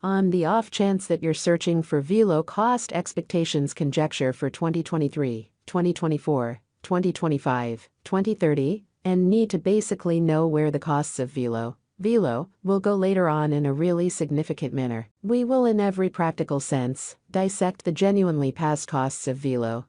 On the off chance that you're searching for VELO cost expectations conjecture for 2023, 2024, 2025, 2030, and need to basically know where the costs of VELO will go later on in a really significant manner. We will in every practical sense dissect the genuinely past costs of VELO,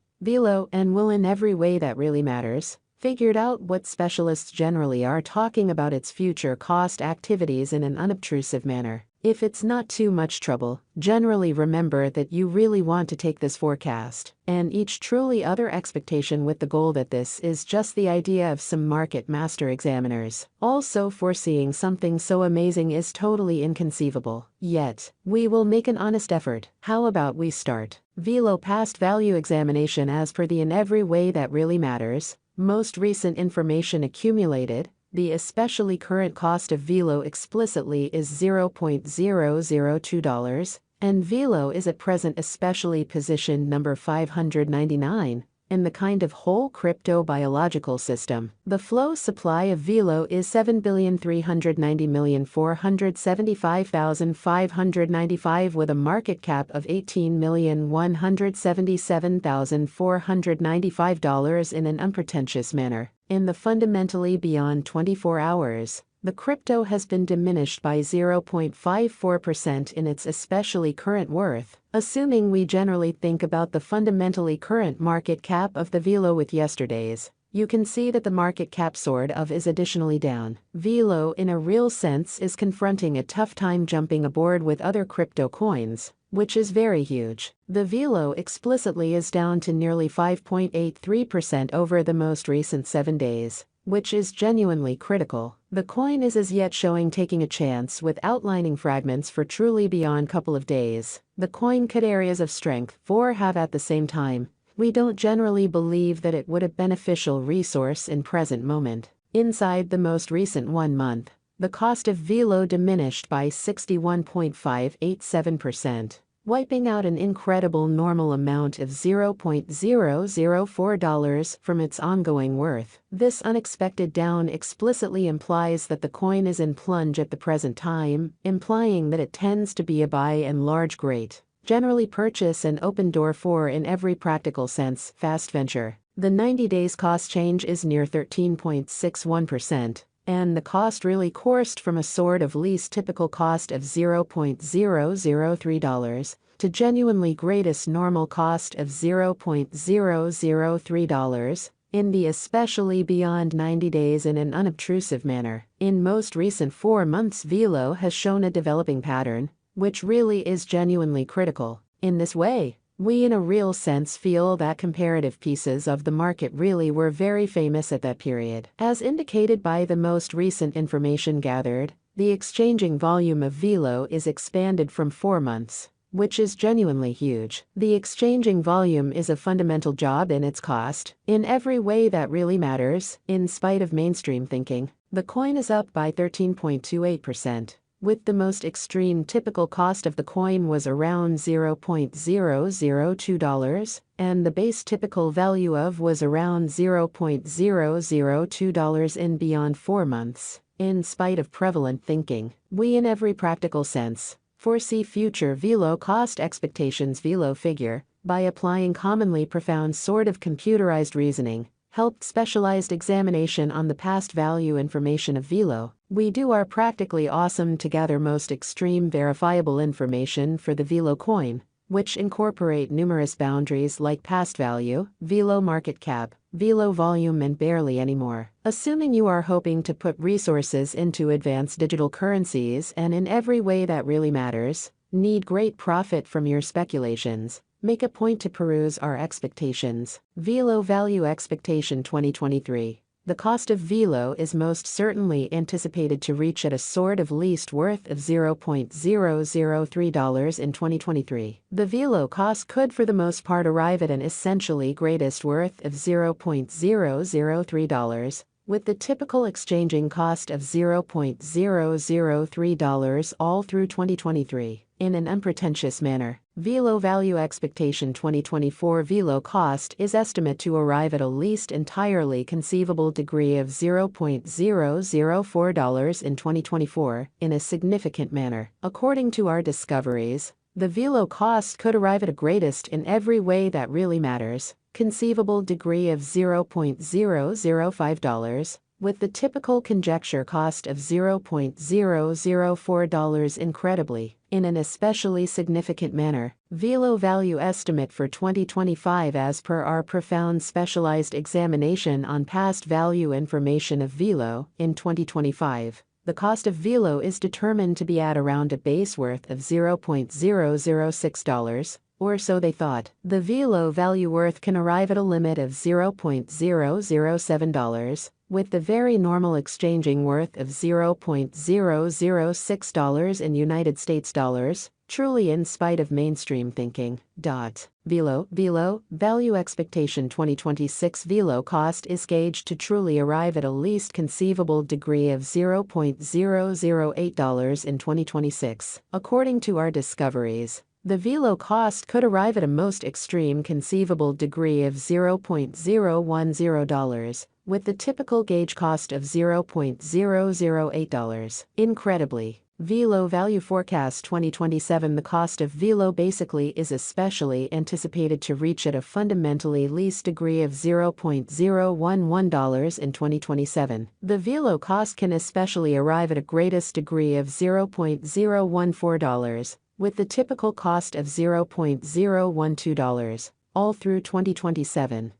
and will in every way that really matters, figured out what specialists generally are talking about its future cost activities in an unobtrusive manner. If it's not too much trouble, generally remember that you really want to take this forecast and each truly other expectation with the goal that this is just the idea of some market master examiners. Also, foreseeing something so amazing is totally inconceivable. Yet, we will make an honest effort. How about we start? VELO past value examination as per the in every way that really matters, most recent information accumulated. The especially current cost of VELO explicitly is $0.002, and VELO is at present especially positioned number 599 in the kind of whole crypto biological system. The flow supply of VELO is 7,390,475,595 with a market cap of $18,177,495 in an unpretentious manner. In the fundamentally beyond 24 hours, the crypto has been diminished by 0.54% in its especially current worth. Assuming we generally think about the fundamentally current market cap of the VELO with yesterday's, you can see that the market cap sort of is additionally down. VELO in a real sense is confronting a tough time jumping aboard with other crypto coins, which is very huge. The VELO explicitly is down to nearly 5.83% over the most recent 7 days, which is genuinely critical. The coin is as yet showing taking a chance with outlining fragments for truly beyond couple of days. The coin could areas of strength for have at the same time. We don't generally believe that it would a beneficial resource in present moment. Inside the most recent 1 month, the cost of VELO diminished by 61.587%. Wiping out an incredible normal amount of $0.004 from its ongoing worth. This unexpected down explicitly implies that the coin is in plunge at the present time, implying that it tends to be a by and large great, generally purchase and open door for in every practical sense, fast venture. The 90 days cost change is near 13.61%. And the cost really coursed from a sort of least typical cost of $0.003 to genuinely greatest normal cost of $0.003 in the especially beyond 90 days in an unobtrusive manner. In most recent 4 months, VELO has shown a developing pattern, which really is genuinely critical. In this way, we in a real sense feel that comparative pieces of the market really were very famous at that period. As indicated by the most recent information gathered, the exchanging volume of VELO is expanded from 4 months, which is genuinely huge. The exchanging volume is a fundamental job in its cost, in every way that really matters, in spite of mainstream thinking. The coin is up by 13.28%. With the most extreme typical cost of the coin was around $0.002, and the base typical value of was around $0.002 in beyond 4 months. In spite of prevalent thinking, we in every practical sense foresee future VELO cost expectations. VELO figure, by applying commonly profound sort of computerized reasoning, helped specialized examination on the past value information of VELO. We do our practically awesome to gather most extreme verifiable information for the VELO coin, which incorporate numerous boundaries like past value, VELO market cap, VELO volume and barely any more. Assuming you are hoping to put resources into advanced digital currencies and in every way that really matters, need great profit from your speculations, make a point to peruse our expectations. VELO value expectation 2023. The cost of VELO is most certainly anticipated to reach at a sort of least worth of $0.003 in 2023. The VELO cost could for the most part arrive at an essentially greatest worth of $0.003, with the typical exchanging cost of $0.003 all through 2023. In an unpretentious manner, VELO Value Expectation 2024 VELO cost is estimated to arrive at a least entirely conceivable degree of $0.004 in 2024 in a significant manner. According to our discoveries, the VELO cost could arrive at a greatest in every way that really matters conceivable degree of $0.005, with the typical conjecture cost of $0.004. Incredibly, in an especially significant manner, VELO value estimate for 2025 as per our profound specialized examination on past value information of VELO in 2025. The cost of VELO is determined to be at around a base worth of $0.006, or so they thought. The VELO value worth can arrive at a limit of $0.007, with the very normal exchanging worth of $0.006 in United States dollars, truly in spite of mainstream thinking. VELO Value Expectation 2026 VELO cost is gauged to truly arrive at a least conceivable degree of $0.008 in 2026. According to our discoveries, the VELO cost could arrive at a most extreme conceivable degree of $0.010, with the typical gauge cost of $0.008. Incredibly, VELO Value Forecast 2027 the cost of VELO basically is especially anticipated to reach at a fundamentally least degree of $0.011 in 2027. The VELO cost can especially arrive at a greatest degree of $0.014, with the typical cost of $0.012, all through 2027.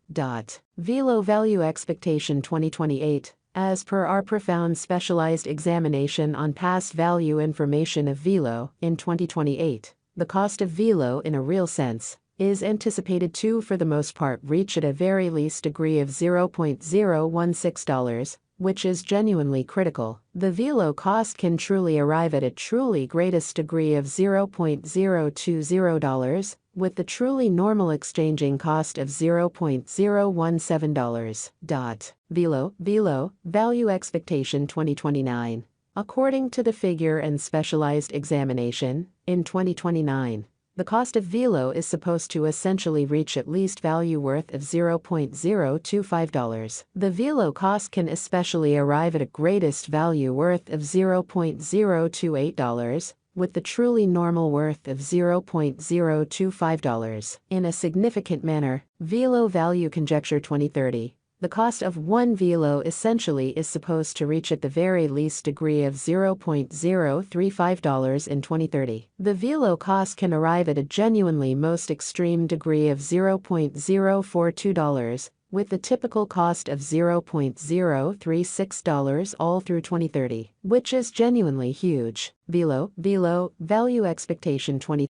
VELO Value Expectation 2028, as per our profound specialized examination on past value information of VELO in 2028, the cost of VELO in a real sense is anticipated to for the most part reach at a very least degree of $0.016, which is genuinely critical. The VELO cost can truly arrive at a truly greatest degree of $0.020, with the truly normal exchanging cost of $0.017. VELO Value Expectation 2029. According to the figure and specialized examination, in 2029, the cost of VELO is supposed to essentially reach at least value worth of $0.025. The VELO cost can especially arrive at a greatest value worth of $0.028, with the truly normal worth of $0.025. In a significant manner, VELO Value Conjecture 2030. The cost of one VELO essentially is supposed to reach at the very least degree of $0.035 in 2030. The VELO cost can arrive at a genuinely most extreme degree of $0.042, with the typical cost of $0.036 all through 2030, which is genuinely huge. VELO Value Expectation 2030.